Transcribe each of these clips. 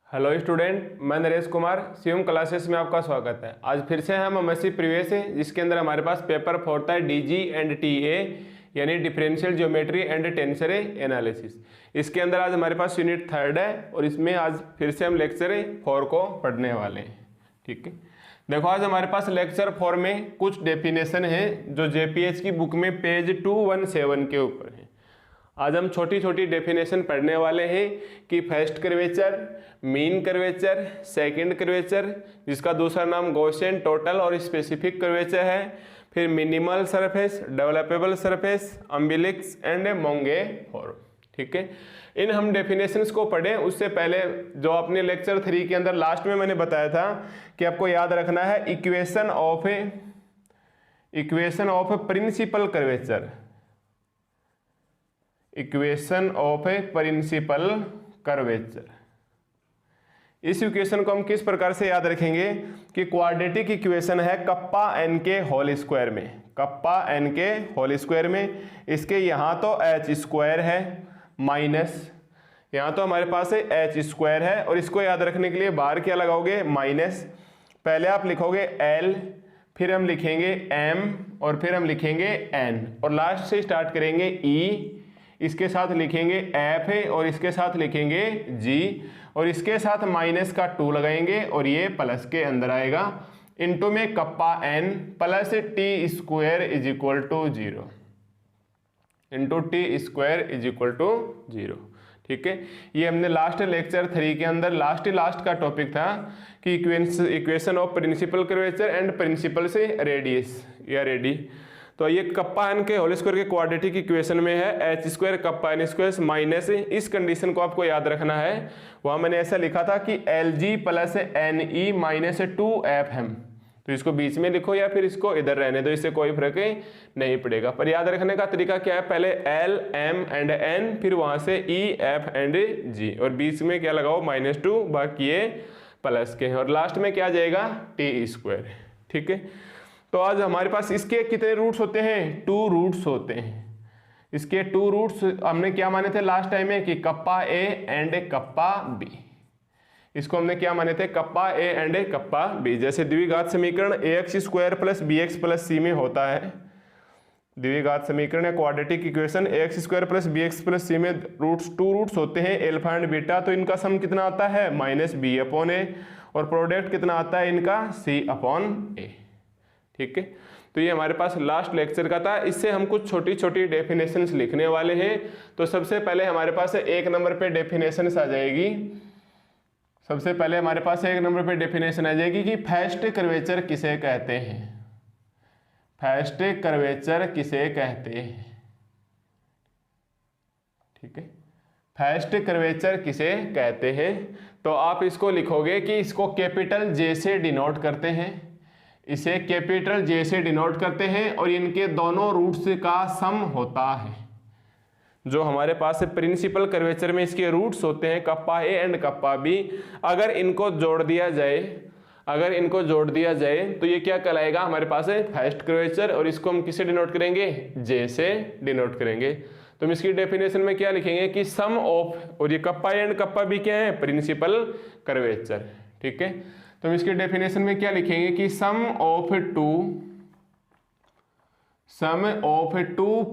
Hello student, मैं Naresh Kumar Shivam classes में आपका स्वागत है। आज फिर से हम एमएससी प्रीवियस है, जिसके अंदर हमारे पास पेपर 4 था डीजी एंड टीए यानी differential geometry and tensor analysis. इसके अंदर आज हमारे पास यूनिट 3 है और इसमें आज फिर से हम लेक्चर 4 को पढ़ने वाले हैं। ठीक है, देखो आज हमारे पास लेक्चर 4 में कुछ डेफिनेशन है जो जेपीएच की बुक में पेज 217 के ऊपर है। आज हम छोटी छोटी डेफिनेशन पढ़ने वाले हैं कि first curvature, mean curvature, second curvature जिसका दूसरा नाम गॉसियन टोटल और स्पेसिफिक कर्वेचर है, फिर minimal surface, developable surface, umbilics and Monge form. ठीक है, इन हम डेफिनेशंस को पढ़ें उससे पहले जो अपने लेक्चर 3 के अंदर लास्ट में मैंने बताया था कि आपको याद रखना है equation of principal curvature, equation of a principal curvature. इस इक्वेशन को हम किस प्रकार से याद रखेंगे कि क्वाड्रेटिक इक्वेशन है कप्पा एन के होल स्क्वायर में, कप्पा एन के होल स्क्वायर में। इसके यहाँ तो एच स्क्वायर है माइनस, यहाँ तो हमारे पास है एच स्क्वायर है, और इसको याद रखने के लिए बाहर क्या लगाओगे माइनस। पहले आप लिखोगे एल, फिर हम लिखेंगे एम और फिर हम लिखेंगे एन, और लास्ट से स्टार्ट करेंगे ई, इसके साथ लिखेंगे एफ है और इसके साथ लिखेंगे जी, और इसके साथ माइनस का 2 लगाएंगे और ये प्लस के अंदर आएगा इनटू में kappa n plus t square is equal to 0 into t square is equal to 0। ठीक है, ये हमने लास्ट लेक्चर 3 के अंदर लास्ट का टॉपिक था कि equation of principal curvature and principal से रेडियस या रेडी। तो ये कप्पा एन के होल स्क्वायर के क्वाड्रेटिक इक्वेशन में है h square kappa n square minus, इस कंडीशन को आपको याद रखना है। वहां मैंने ऐसा लिखा था कि l g plus N E minus 2f m, तो इसको बीच में लिखो या फिर इसको इधर रहने दो, इससे कोई फर्क नहीं पड़ेगा। पर याद रखने का तरीका क्या है, पहले एल एम एंड एन, फिर वहां से ई एफ एंड जी, और बीच में क्या लगाओ -2, बाकी ये प्लस के हैं, और लास्ट में क्या जाएगा टी स्क्वायर। ठीक है, तो आज हमारे पास इसके कितने रूट्स होते हैं, 2 रूट्स होते हैं। इसके 2 रूट्स हमने क्या माने थे लास्ट टाइम में कि kappa a and kappa b. इसको हमने क्या माने थे, kappa a and kappa b. जैसे द्विघात समीकरण ax square plus bx plus c में होता है, द्विघात समीकरण या quadratic equation ax square plus bx plus c में रूट्स 2 रूट्स होते हैं अल्फा एंड बीटा, तो इनका सम कितना आता है -b/a, और प्रोडक्ट कितना आता है इनका c/a। ठीक है, तो ये हमारे पास लास्ट लेक्चर का था। इससे हम कुछ छोटी छोटी डेफिनेशंस लिखने वाले हैं। तो सबसे पहले हमारे पास 1 नंबर पे डेफिनेशंस आ जाएगी। सबसे पहले हमारे पास 1 नंबर पे डेफिनेशन आ जाएगी कि फर्स्ट कर्वेचर किसे कहते हैं, फर्स्ट कर्वेचर किसे कहते हैं। ठीक है, फर्स्ट कर्वेचर किसे कहते हैं, तो आप इसको लिखोगे कि इसको कैपिटल जे से डिनोट करते हैं, इसे कैपिटल जे से डिनोट करते हैं, और इनके दोनों रूट्स का सम होता है। जो हमारे पास प्रिंसिपल कर्वेचर में इसके रूट्स होते हैं kappa a and kappa b, अगर इनको जोड़ दिया जाए तो ये क्या कहलाएगा हमारे पास है फर्स्ट कर्वेचर, और इसको हम किससे डिनोट करेंगे, जे से डिनोट करेंगे। तो हम इसकी डेफिनेशन में क्या लिखेंगे कि सम ऑफ, और ये kappa a and kappa b क्या है, प्रिंसिपल कर्वेचर। ठीक है, तो हम इसके डेफिनेशन में क्या लिखेंगे कि sum of two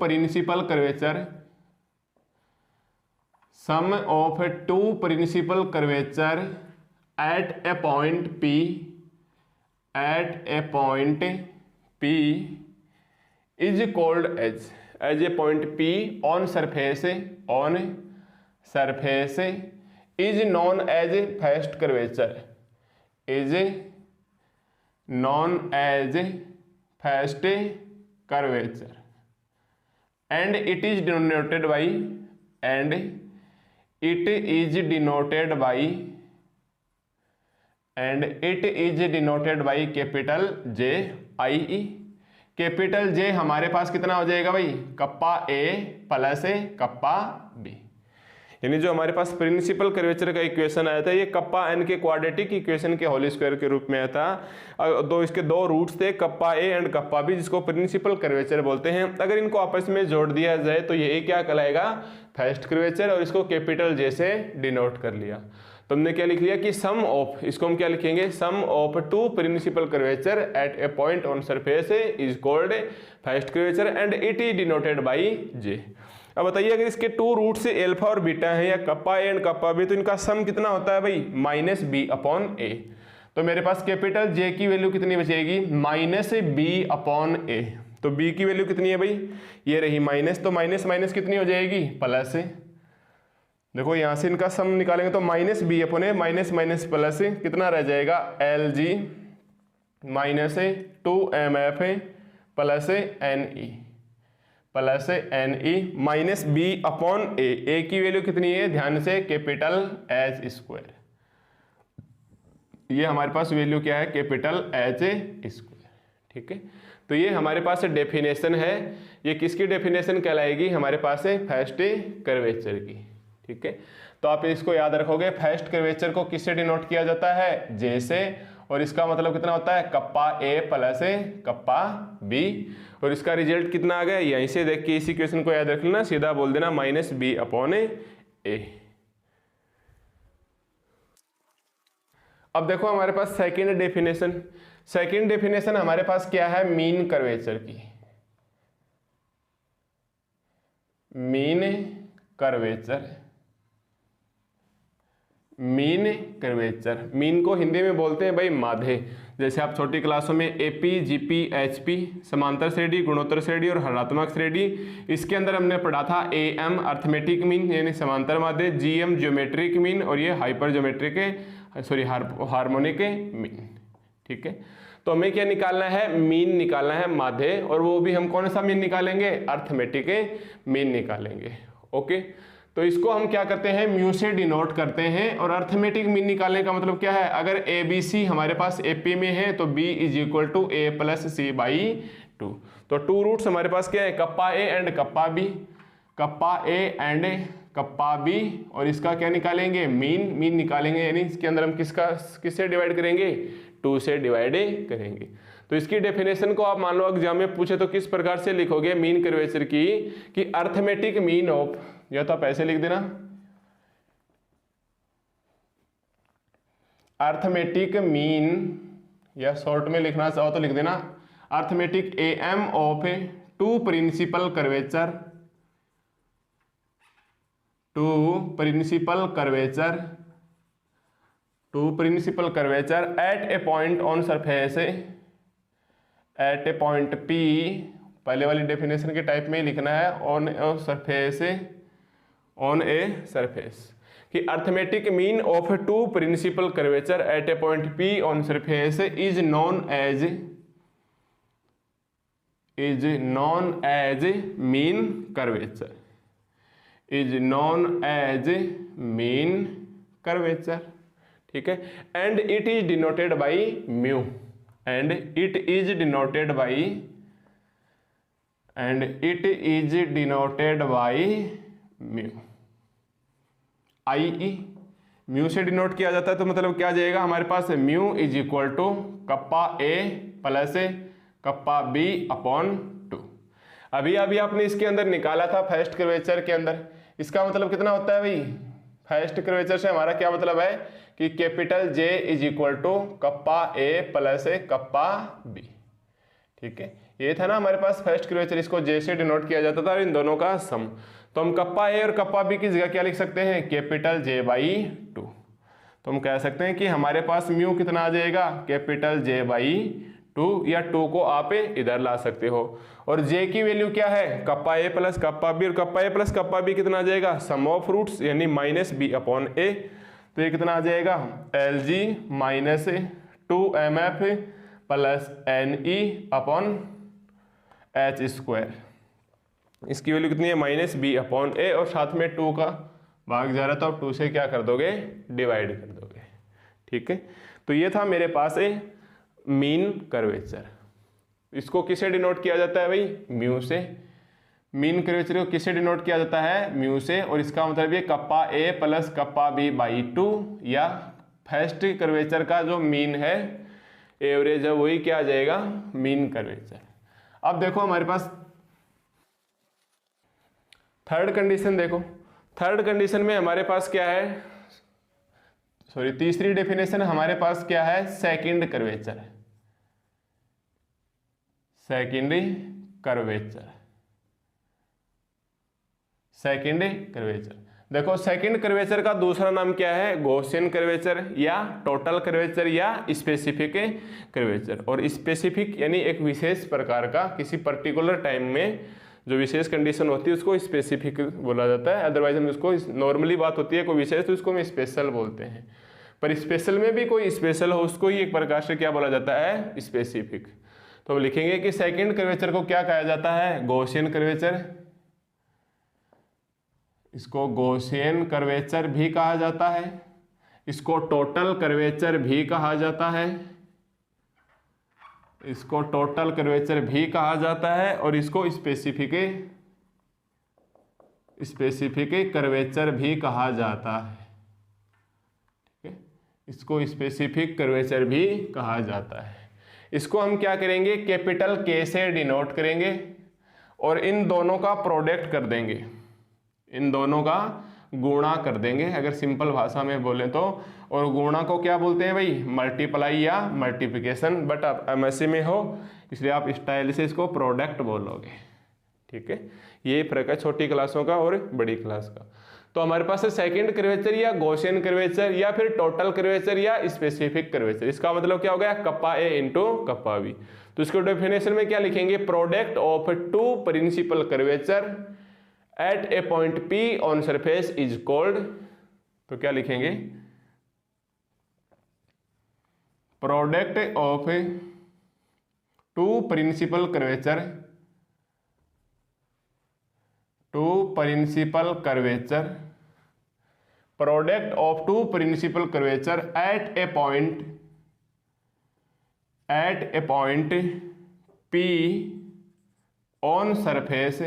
principal curvature, sum of two principal curvature at a point P is called as a point P on surface is known as first curvature, is known as first curvature and it is denoted by capital J i। Capital J हमारे पास कितना हो जाएगा भाई, kappa A plus kappa B, यानी जो हमारे पास प्रिंसिपल कर्वेचर का इक्वेशन आया था ये कप्पा एन के क्वाड्रेटिक इक्वेशन के होल स्क्वायर के रूप में आया था। इसके 2 रूट्स थे kappa a and kappa b, जिसको प्रिंसिपल कर्वेचर बोलते हैं। अगर इनको आपस में जोड़ दिया जाए तो ये क्या कहलाएगा फर्स्ट कर्वेचर, और इसको कैपिटल जे से डिनोट कर लिया। तो हमने क्या लिख लिया कि सम ऑफ, इसको हम क्या लिखेंगे, sum of two principal curvature at a point on surface is called first curvature and it is denoted by J. अब बताइए अगर इसके टू रूट से अल्फा और बीटा है या kappa a and kappa b, तो इनका सम कितना होता है भाई, माइनस बी अपॉन ए। तो मेरे पास कैपिटल जे की वैल्यू कितनी बचेगी, माइनस बी अपॉन ए। तो बी की वैल्यू कितनी है भाई, ये रही माइनस, तो माइनस माइनस कितनी हो जाएगी, प्लस। देखो यहां से इनका सम निकालेंगे तो minus b upon a, minus minus plus कितना रह जाएगा, L G minus 2mf plus N E plus N E minus b upon a की वैल्यू कितनी है, ध्यान से, कैपिटल एच स्क्वायर। ये हमारे पास वैल्यू क्या है, कैपिटल एच स्क्वायर। ठीक है, तो ये हमारे पास डेफिनेशन है। ये किसकी डेफिनेशन कहलाएगी, हमारे पास है फर्स्ट कर्वेचर की। ठीक है, तो आप इसको याद रखोगे, फर्स्ट कर्वेचर को किससे डिनोट किया जाता है, जे से, और इसका मतलब कितना होता है, kappa a plus kappa b, और इसका रिजल्ट कितना आ गया, यहीं से देख के इस इक्वेशन को याद रख लेना, सीधा बोल देना माइनस बी अपॉन ए। अब देखो हमारे पास सेकंड डेफिनेशन, सेकंड डेफिनेशन हमारे पास क्या है, मीन कर्वेचर की। Mean curvature, mean curvature, mean को हिंदी में बोलते हैं भाई माधे। जैसे आप छोटी क्लासों में एपी, जीपी, एचपी, समांतर श्रेणी, गुणोत्तर श्रेणी और हरात्मक श्रेणी, इसके अंदर हमने पढ़ा था एएम अर्थमेटिक मीन यानी समांतर माध्य, जीएम ज्योमेट्रिक मीन, और ये हाइपर ज्योमेट्रिक हार्मोनिक मीन। ठीक है, तो हमें क्या निकालना है, मीन निकालना है माध्य, और वो भी हम कौन सा मीन निकालेंगे, अर्थमेटिक मीन निकालेंगे। ओके, तो इसको हम क्या करते हैं, म्यू से डिनोट करते हैं, और अर्थमेटिक मीन निकालने का मतलब क्या है, अगर ए बी सी हमारे पास एपी में है तो b is equal to a plus c by 2। तो टू रूट्स हमारे पास क्या है, kappa a and kappa b, kappa a and kappa b, और इसका क्या निकालेंगे, मीन, मीन निकालेंगे, यानी इसके अंदर हम किससे डिवाइड करेंगे, 2 से डिवाइड करेंगे। तो इसकी डेफिनेशन को आप मान लो एग्जाम में पूछे तो किस प्रकार से लिखोगे मीन कर्वेचर की, कि अर्थमेटिक मीन ऑफ, या तो आप ऐसे लिख देना, अर्थमेटिक मीन, या शॉर्ट में लिखना चाहो तो लिख देना arithmetic AM of two principal curvature, two principal curvature, two principal curvature at a point on surface, at a point P, पहले वाली डेफिनेशन के टाइप में लिखना है, on a surface, on a surface, कि arithmetic mean of two principal curvature at a point P on surface is known as mean curvature, is known as mean curvature. ठीक है, and it is denoted by mu, and it is denoted by, and it is denoted by mu, I E, mu से denote किया जाता है, तो मतलब क्या आ जाएगा हमारे पास, mu is equal to kappa a plus kappa b upon 2। अभी अभी आपने इसके अंदर निकाला था फर्स्ट कर्वेचर के अंदर, इसका मतलब कितना होता है भाई, फर्स्ट कर्वेचर से हमारा क्या मतलब है, कि capital j is equal to kappa a plus kappa b. ठीक है, ये था ना हमारे पास फर्स्ट कर्वेचर, इसको जे से डिनोट किया जाता था, इन दोनों का सम। तो हम कप्पा ए और कप्पा बी की जगह क्या लिख सकते हैं, कैपिटल जे बाई 2। तो हम कह सकते हैं कि हमारे पास म्यू कितना आ जाएगा, कैपिटल जे बाई 2, या 2 को आप इधर ला सकते हो, और जे की वैल्यू क्या है, kappa a plus kappa b, और kappa a plus kappa b कितना आ जाएगा, सम ऑफ रूट्स यानी माइनस बी अपॉन ए। तो ये कितना आ जाएगा, L G minus 2mf plus N e upon H square, इसकी वैल्यू कितनी है, माइनस बी अपॉन ए, और साथ में 2 का भाग जा रहा था, अब 2 से क्या कर दोगे, डिवाइड कर दोगे। ठीक है, तो ये था मेरे पास मीन कर्वेचर। इसको किससे डिनोट किया जाता है भाई, म्यू से। मीन कर्वेचर को किससे डिनोट किया जाता है, म्यू से, और इसका मतलब ये kappa a plus kappa b by 2, या फर्स्ट कर्वेचर का जो मीन है, एवरेज है, वही क्या आ जाएगा, मीन कर्वेचर। अब देखो हमारे पास थर्ड कंडीशन, देखो थर्ड कंडीशन में हमारे पास क्या है, सॉरी तीसरी डेफिनेशन हमारे पास क्या है, second curvature, secondary curvature, second curvature. देखो सेकंड कर्वेचर का दूसरा नाम क्या है, गॉसियन कर्वेचर या टोटल कर्वेचर या स्पेसिफिक कर्वेचर। और स्पेसिफिक यानी एक विशेष प्रकार का, किसी पर्टिकुलर टाइम में जो विशेष कंडीशन होती है उसको स्पेसिफिक बोला जाता है। अदरवाइज हम उसको, नॉर्मली बात होती है कोई विशेष तो उसको हम स्पेशल बोलते हैं, पर स्पेशल में भी कोई स्पेशल हो उसको ही एक प्रकार से क्या बोला जाता है, स्पेसिफिक। तो हम लिखेंगे कि सेकंड कर्वेचर को क्या कहा जाता है, गॉसियन कर्वेचर, इसको गॉसियन कर्वेचर भी कहा जाता है, इसको टोटल कर्वेचर भी कहा जाता है, इसको टोटल कर्वेचर भी कहा जाता है, और इसको स्पेसिफिक कर्वेचर भी कहा जाता है। ठीक है, इसको स्पेसिफिक कर्वेचर भी कहा जाता है। इसको हम क्या करेंगे, कैपिटल के से डिनोट करेंगे और इन दोनों का प्रोडक्ट कर देंगे, इन दोनों का गुणा कर देंगे अगर सिंपल भाषा में बोले तो। और गुणा को क्या बोलते हैं भाई, मल्टीप्लाई या मल्टीप्लिकेशन, बट आप एमएससी में हो इसलिए आप स्टाइल से इसको प्रोडक्ट बोलोगे। ठीक है, ये फर्क है छोटी क्लासों का और बड़ी क्लास का। तो हमारे पास है सेकंड कर्वेचर या गॉसियन कर्वेचर या फिर टोटल कर्वेचर या स्पेसिफिक कर्वेचर। इसका मतलब क्या हो गया, kappa a into kappa b. तो इसको डेफिनेशन में क्या लिखेंगे, product of two principal curvature at a point P on surface is called, तो क्या लिखेंगे, product of two principal curvature, product of two principal curvature at a point P on surface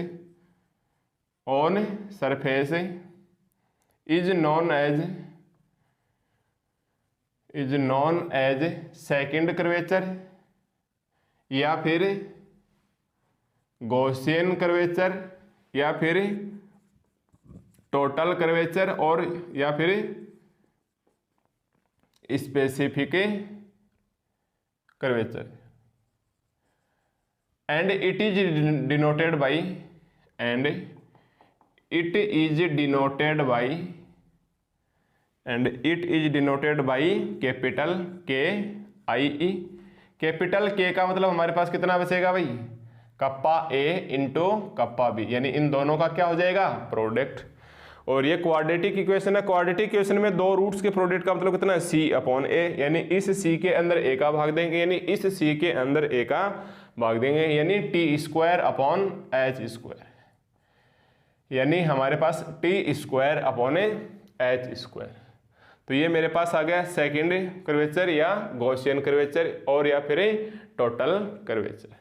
is known as second curvature या फिर Gaussian curvature या फिर total curvature और या फिर specific curvature. And it is denoted by capital के आई ई। Capital के का मतलब हमारे पास कितना बचेगा भाई, kappa a into kappa B, यानी इन दोनों का क्या हो जाएगा, प्रोडक्ट। और ये क्वाड्रेटिक इक्वेशन है, क्वाड्रेटिक इक्वेशन में दो रूट्स के प्रोडक्ट का मतलब कितना है, सी अपॉन ए, यानी इस सी के अंदर ए का भाग देंगे, यानी इस सी के अंदर ए का भाग देंगे, यानी T square upon H square, यानी हमारे पास T square upon H square. तो ये मेरे पास आ गया सेकंड कर्वेचर या गॉसियन कर्वेचर और या फिर टोटल कर्वेचर।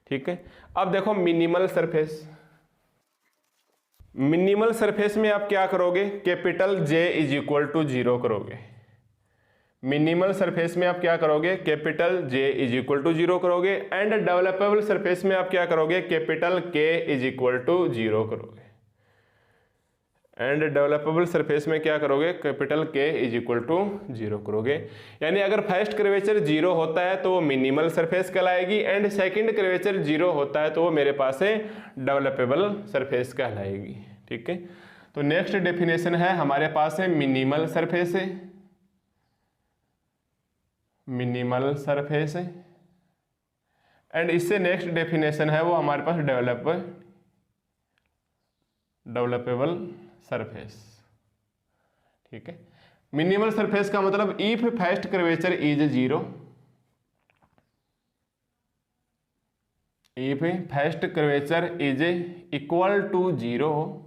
ठीक है, अब देखो मिनिमल सरफेस। मिनिमल सरफेस में आप क्या करोगे, capital J is equal to 0 करोगे। मिनिमल सरफेस में आप क्या करोगे, capital J is equal to 0 करोगे। एंड डेवलपेबल सरफेस में आप क्या करोगे, capital K is equal to 0 करोगे। एंड डेवलपेबल सरफेस में क्या करोगे, capital K is equal to 0 करोगे। यानी अगर फर्स्ट कर्वेचर 0 होता है तो वो मिनिमल सरफेस कहलाएगी, एंड सेकंड कर्वेचर 0 होता है तो वो मेरे पास है डेवलपेबल सरफेस कहलाएगी। ठीक है, तो नेक्स्ट डेफिनेशन है हमारे पास है मिनिमल सरफेस है, मिनिमल सरफेस है। एंड इससे नेक्स्ट डेफिनेशन है वो हमारे पास डेवलपेबल सरफेस। ठीक है, मिनिमल सरफेस का मतलब if first curvature is 0, if first curvature is equal to 0,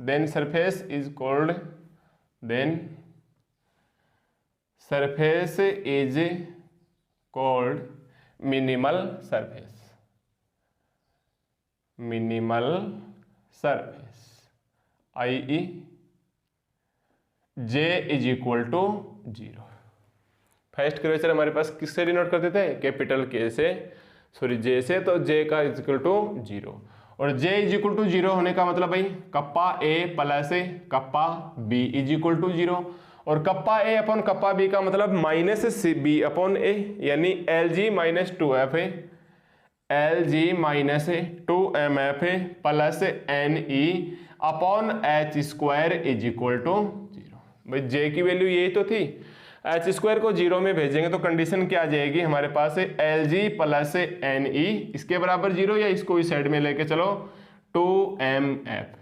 then surface is called, minimal surface, i.e. J is equal to 0। First curvature हमारे पास किससे डिनोट करते थे, कैपिटल K से, सॉरी J से, तो J का इज इक्वल टू 0। और j इज इक्वल टू 0 होने का मतलब भाई kappa a plus kappa b is equal to 0, और kappa a upon kappa b का मतलब माइनस b अपॉन a, यानी lg माइनस 2f है, lg minus 2mf plus ne upon H square is equal to 0। भाई j की value यही तो थी, एच स्क्वायर को 0 में भेजेंगे तो कंडीशन क्या आ जाएगी हमारे पास है lg प्लस ne इसके बराबर 0, या इसको इस साइड में लेके चलो 2mf।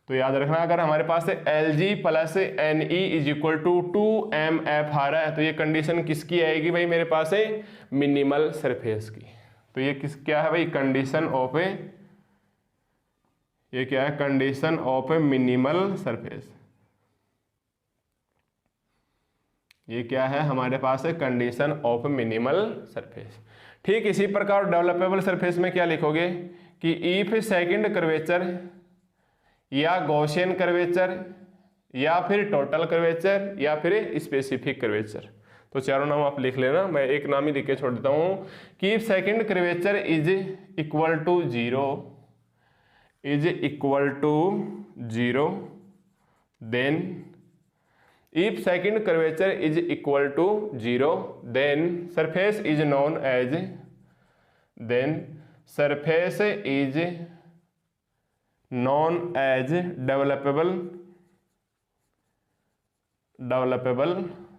तो याद रखना अगर हमारे पास है lg plus ne is equal to 2mf आ रहा है तो ये कंडीशन किसकी आएगी भाई मेरे पास है मिनिमल सरफेस की। तो ये क्या है भाई कंडीशन ऑफ ए, ये क्या है condition of A minimal surface, ये क्या है हमारे पास है कंडीशन ऑफ मिनिमल सरफेस। ठीक इसी प्रकार डेवलपेबल सरफेस में क्या लिखोगे कि इफ सेकंड कर्वेचर या गॉसियन कर्वेचर या फिर टोटल कर्वेचर या फिर स्पेसिफिक कर्वेचर, तो चारों नाम आप लिख लेना, मैं एक नाम ही लिख के छोड़ देता हूं कि if second curvature is equal to 0 then if second curvature is equal to 0 then surface is known as developable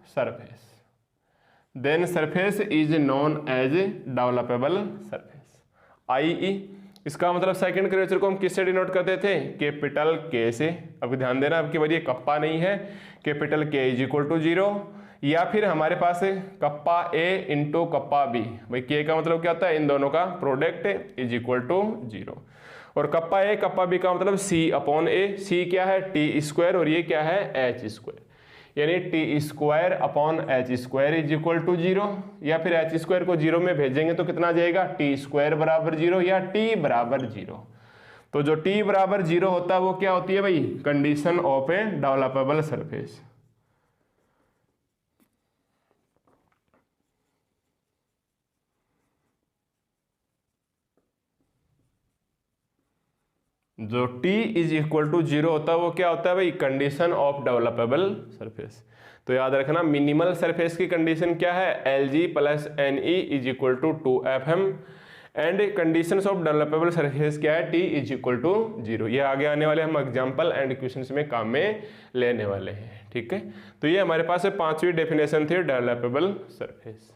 surface, then surface is known as developable surface, i.e. इसका मतलब सेकंड कर्वेचर को हम किससे डिनोट करते थे capital के से। अब ध्यान देना आपकी बार ये कप्पा नहीं है, कैपिटल के इज इक्वल टू 0, या फिर हमारे पास है kappa a into kappa b, भाई के का मतलब क्या होता है इन दोनों का प्रोडक्ट इज इक्वल टू 0, और कप्पा a कप्पा b का मतलब c अपॉन a, c क्या है टी स्क्वायर और ये क्या है एच स्क्वायर, यानी T square upon H square is equal to 0, या फिर एच स्क्वायर को 0 में भेजेंगे तो कितना आ जाएगा टी स्क्वायर बराबर 0 या टी बराबर 0। तो जो टी बराबर 0 होता है वो क्या होती है भाई कंडीशन ऑफ ए डेवलपेबल सरफेस। जो t इज इक्वल टू 0 होता है वो क्या होता है भाई कंडीशन ऑफ डेवलपेबल सरफेस। तो याद रखना मिनिमल सरफेस की कंडीशन क्या है lg plus ne is equal to 2fm, and conditions of developable surface क्या है t इज इक्वल टू 0। ये आगे आने वाले हम एग्जांपल एंड क्वेश्चंस में काम में लेने वाले हैं। ठीक है, तो ये हमारे पास 5वीं डेफिनेशन थी डेवलपेबल सरफेस।